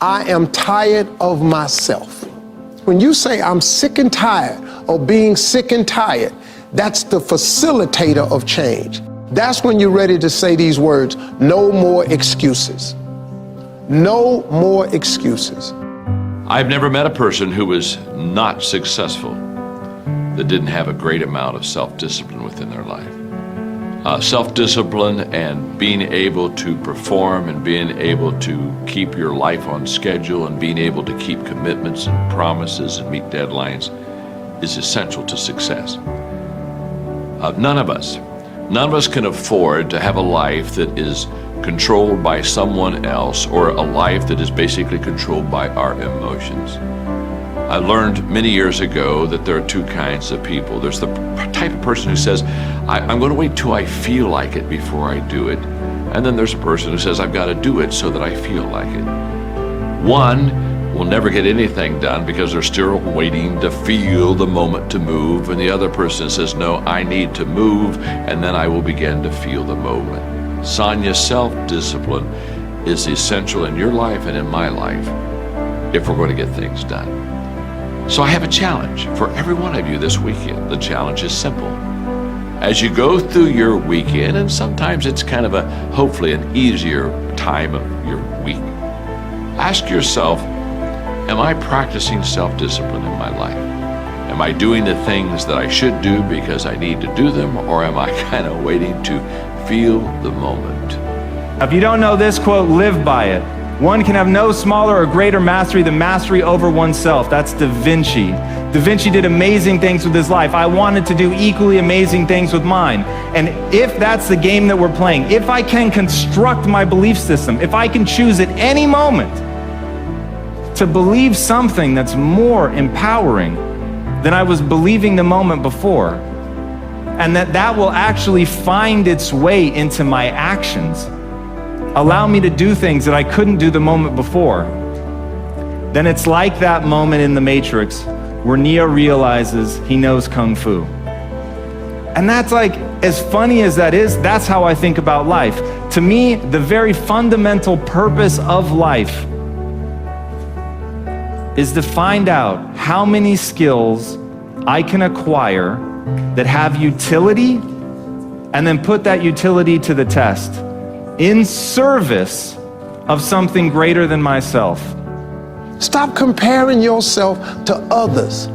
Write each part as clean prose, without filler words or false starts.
I am tired of myself. When you say I'm sick and tired of being sick and tired, that's the facilitator of change. That's when you're ready to say these words, no more excuses. No more excuses. I've never met a person who was not successful that didn't have a great amount of self-discipline within their life. Self-discipline and being able to perform and being able to keep your life on schedule and being able to keep commitments and promises and meet deadlines is essential to success. None of us can afford to have a life that is controlled by someone else or a life that is basically controlled by our emotions. I learned many years ago that there are two kinds of people. There's the type of person who says, I'm going to wait till I feel like it before I do it. And then there's a person who says, I've got to do it so that I feel like it. One will never get anything done because they're still waiting to feel the moment to move. And the other person says, no, I need to move, and then I will begin to feel the moment. Sonia, self-discipline is essential in your life and in my life if we're going to get things done. So I have a challenge for every one of you this weekend. The challenge is simple. As you go through your weekend, and sometimes it's kind of hopefully an easier time of your week, ask yourself, am I practicing self-discipline in my life? Am I doing the things that I should do because I need to do them, or am I kind of waiting to feel the moment? If you don't know this quote, live by it. One can have no smaller or greater mastery than mastery over oneself. That's Da Vinci. Da Vinci did amazing things with his life. I wanted to do equally amazing things with mine. And if that's the game that we're playing, if I can construct my belief system, if I can choose at any moment to believe something that's more empowering than I was believing the moment before, and that will actually find its way into my actions, allow me to do things that I couldn't do the moment before, then it's like that moment in The Matrix where Neo realizes he knows Kung Fu. And that's like, as funny as that is, that's how I think about life. To me, the very fundamental purpose of life is to find out how many skills I can acquire that have utility, and then put that utility to the test in service of something greater than myself. Stop comparing yourself to others.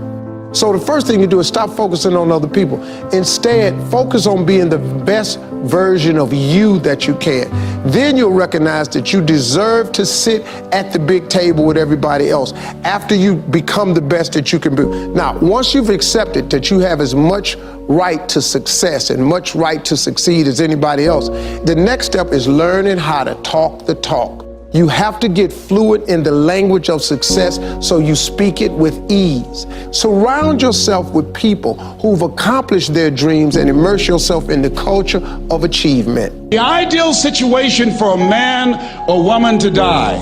So the first thing you do is stop focusing on other people. Instead, focus on being the best version of you that you can. Then you'll recognize that you deserve to sit at the big table with everybody else after you become the best that you can be. Now, once you've accepted that you have as much right to success and much right to succeed as anybody else, the next step is learning how to talk the talk. You have to get fluent in the language of success so you speak it with ease. Surround yourself with people who've accomplished their dreams and immerse yourself in the culture of achievement. The ideal situation for a man or woman to die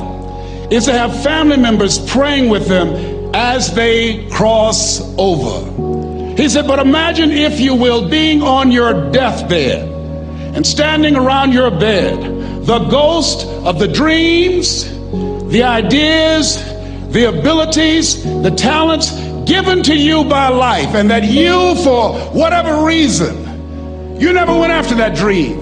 is to have family members praying with them as they cross over. He said, but imagine, if you will, being on your deathbed and standing around your bed, the ghost of the dreams, the ideas, the abilities, the talents given to you by life, and that you, for whatever reason, you never went after that dream.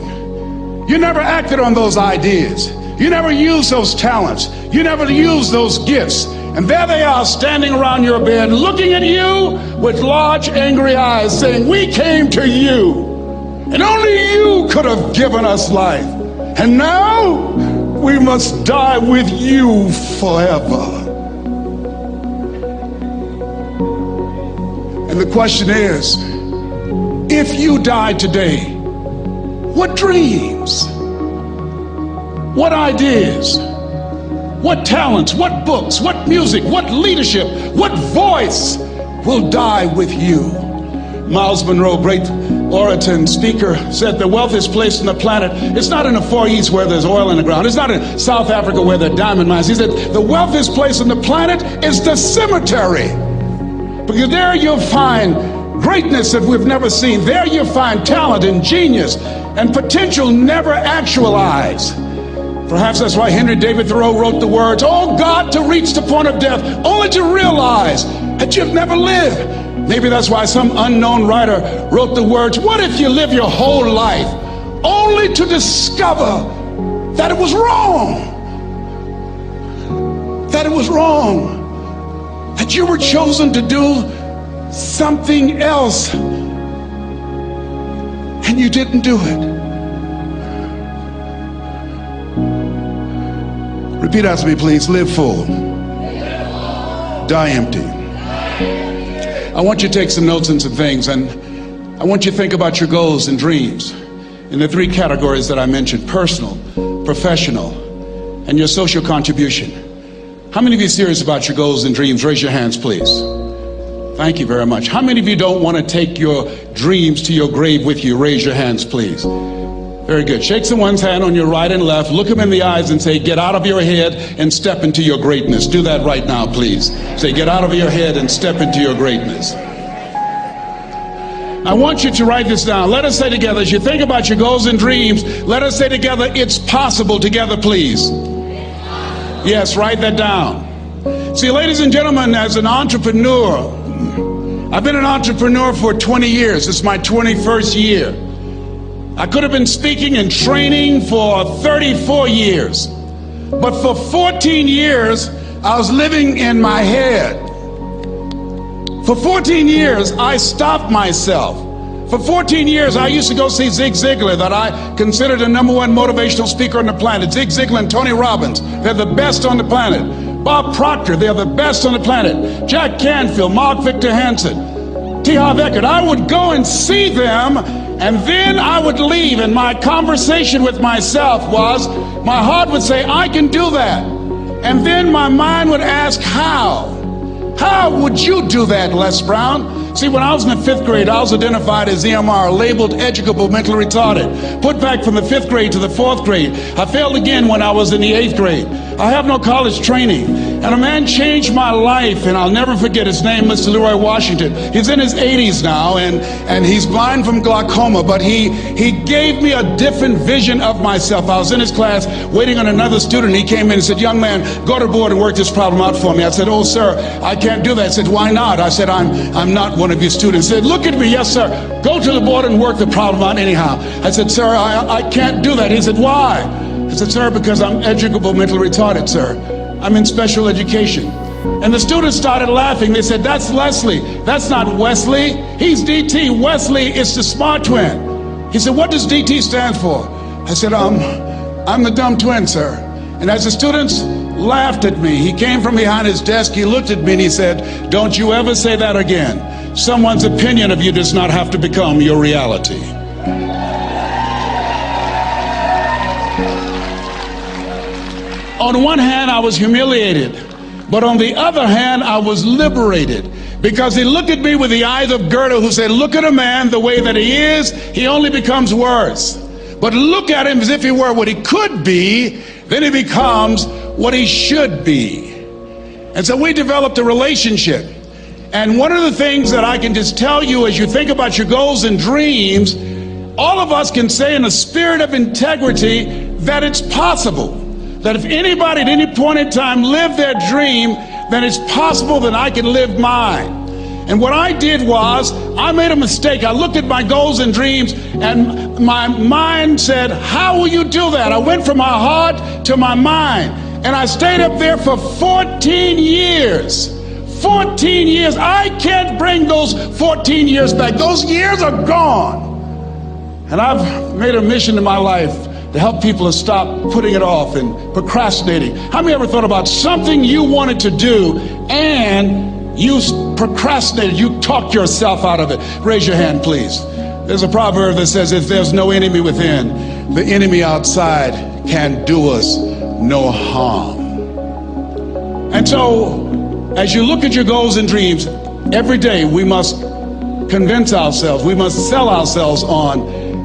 You never acted on those ideas. You never used those talents. You never used those gifts. And there they are standing around your bed, looking at you with large, angry eyes, saying, we came to you, and only you could have given us life. And now we must die with you forever. And the question is, if you died today, what dreams, what ideas, what talents, what books, what music, what leadership, what voice will die with you? Miles Monroe, great orator and speaker, said the wealthiest place on the planet, it's not in the Far East where there's oil in the ground. It's not in South Africa where there are diamond mines. He said the wealthiest place on the planet is the cemetery, because there you'll find greatness that we've never seen. There you'll find talent and genius and potential never actualized. Perhaps that's why Henry David Thoreau wrote the words, "Oh God, to reach the point of death, only to realize that you've never lived." Maybe that's why some unknown writer wrote the words, "What if you live your whole life only to discover that it was wrong? That it was wrong. That you were chosen to do something else and you didn't do it." Repeat after me, please. Live full. Die empty. I want you to take some notes and some things, and I want you to think about your goals and dreams in the three categories that I mentioned: personal, professional, and your social contribution. How many of you are serious about your goals and dreams? Raise your hands, please. Thank you very much. How many of you don't want to take your dreams to your grave with you? Raise your hands, please. Very good. Shake someone's hand on your right and left. Look them in the eyes and say, "Get out of your head and step into your greatness." Do that right now, please. Say, "Get out of your head and step into your greatness." I want you to write this down. Let us say together, as you think about your goals and dreams, let us say together, "It's possible," together, please. Yes, write that down. See, ladies and gentlemen, as an entrepreneur, I've been an entrepreneur for 20 years. It's my 21st year. I could have been speaking and training for 34 years. But for 14 years, I was living in my head. For 14 years, I stopped myself. For 14 years, I used to go see Zig Ziglar, that I considered the #1 motivational speaker on the planet. Zig Ziglar and Tony Robbins, they're the best on the planet. Bob Proctor, they're the best on the planet. Jack Canfield, Mark Victor Hansen, T. Harv Eker. I would go and see them, and then I would leave, and my conversation with myself was, my heart would say, "I can do that." And then my mind would ask, how? How would you do that, Les Brown? See, when I was in the 5th grade, I was identified as EMR, labeled educable mentally retarded. Put back from the 5th grade to the 4th grade. I failed again when I was in the 8th grade. I have no college training. And a man changed my life, and I'll never forget his name, Mr. Leroy Washington. He's in his 80s now, and he's blind from glaucoma, but he gave me a different vision of myself. I was in his class waiting on another student. He came in and said, "Young man, go to the board and work this problem out for me." I said, "Oh, sir, I can't do that." I said, "Why not?" I said, I'm not one of your students." He said, "Look at me." "Yes, sir." "Go to the board and work the problem out anyhow." I said, "Sir, I can't do that." He said, "Why?" I said, "Sir, because I'm educable mentally retarded, sir. I'm in special education." And the students started laughing. They said, "That's Leslie. That's not Wesley. He's DT. Wesley is the smart twin." He said, "What does DT stand for?" I said, I'm the dumb twin, sir." And as the students laughed at me, he came from behind his desk, he looked at me and he said, "Don't you ever say that again. Someone's opinion of you does not have to become your reality." On one hand, I was humiliated, but on the other hand, I was liberated, because he looked at me with the eyes of Goethe, who said, "Look at a man the way that he is, he only becomes worse. But look at him as if he were what he could be, then he becomes what he should be." And so we developed a relationship. And one of the things that I can just tell you as you think about your goals and dreams, all of us can say in a spirit of integrity that it's possible. That if anybody at any point in time lived their dream, then it's possible that I can live mine. And what I did was, I made a mistake. I looked at my goals and dreams, and my mind said, "How will you do that?" I went from my heart to my mind, and I stayed up there for 14 years. 14 years. I can't bring those 14 years back. Those years are gone. And I've made a mission in my life to help people to stop putting it off and procrastinating. How many ever thought about something you wanted to do and you procrastinated, you talked yourself out of it? Raise your hand, please. There's a proverb that says, "If there's no enemy within, the enemy outside can do us no harm." And so, as you look at your goals and dreams, every day we must convince ourselves, we must sell ourselves on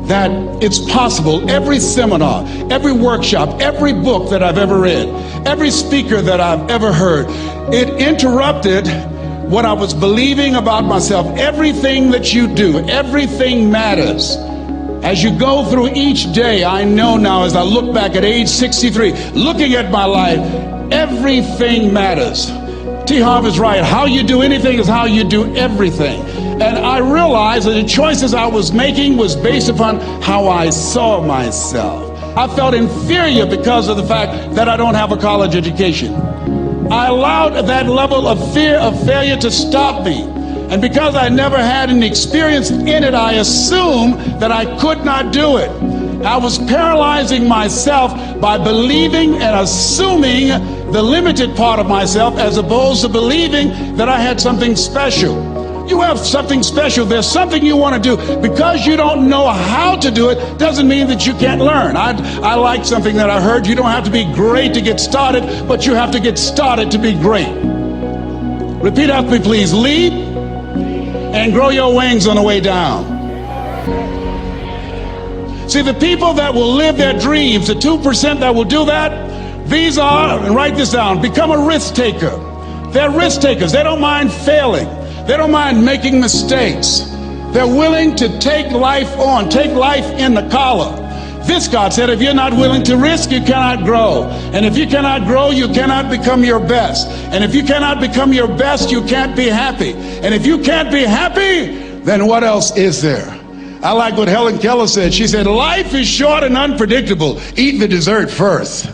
that it's possible. Every seminar, every workshop, every book that I've ever read, every speaker that I've ever heard, it interrupted what I was believing about myself. Everything that you do, everything matters. As you go through each day, I know now as I look back at age 63, looking at my life, everything matters. T. Harv is right. How you do anything is how you do everything. And I realized that the choices I was making was based upon how I saw myself. I felt inferior because of the fact that I don't have a college education. I allowed that level of fear of failure to stop me. And because I never had any experience in it, I assumed that I could not do it. I was paralyzing myself by believing and assuming the limited part of myself as opposed to believing that I had something special. You have something special. There's something you want to do. Because you don't know how to do it doesn't mean that you can't learn. I like something that I heard. You don't have to be great to get started, but you have to get started to be great. Repeat after me, please. Leap and grow your wings on the way down. See, the people that will live their dreams, the 2% that will do that, these are, and write this down, become a risk taker. They're risk takers. They don't mind failing. They don't mind making mistakes. They're willing to take life on, take life in the collar. This, God said, if you're not willing to risk, you cannot grow. And if you cannot grow, you cannot become your best. And if you cannot become your best, you can't be happy. And if you can't be happy, then what else is there? I like what Helen Keller said. She said, life is short and unpredictable. Eat the dessert first.